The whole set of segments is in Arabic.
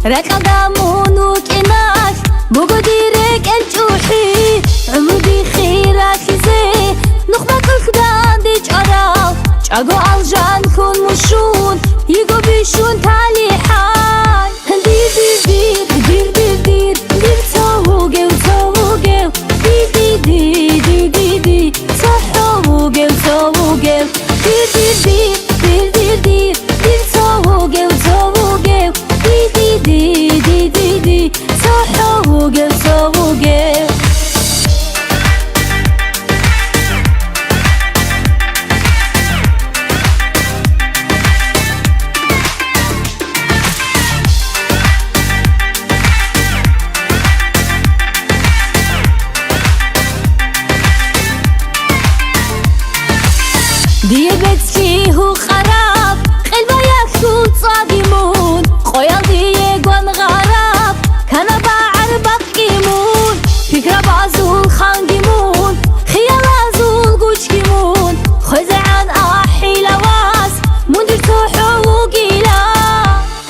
ركض مونوك إناك بقديرك الجوحي عمودي خيرك زي نخبة الخدان دي جراو جاقو عالجان خون مشون يقو بيشون تالي حال دير دير دير دير دير دير دير توقو توقو دي دي دي دي دي دي توقو توقو دير دير دير دير دير دير دير توقو توقو دي دي دي دي دي دي توقو توقو ديبتكي هو خراب قلبه يكون صادمون خويا ديق وانغراب كان باعر بقيمون فكرة بعزول خانقيمون خيال عزول قوشكيمون خزعان احي لواس مندر توحو وقيلا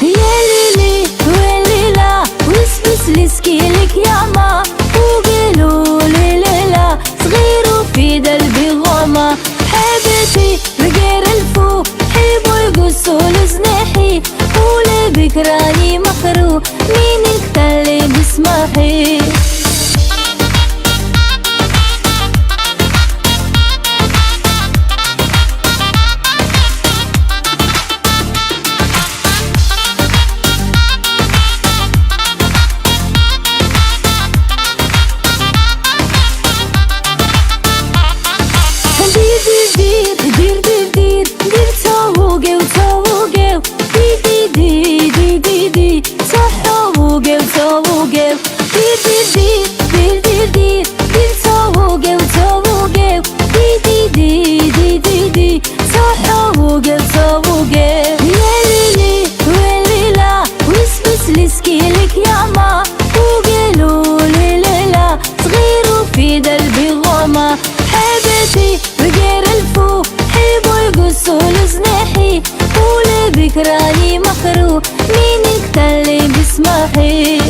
يليلي ويليلا وسبس لسكيلك ياما وقيلوا ليليلا صغير في دربي غوما حبيبتي بغير الفو حيبو يقصوا لزنحي قولي بكراني مخرو مين اكتلي بسمحي لسكيلك ياما وقيلوا لي ليلى صغير في دربي غوما حبيبتي بغير الفو حيبو يقصوا لزنحي قولي بكراني مخرو مين اكتلي بسمحي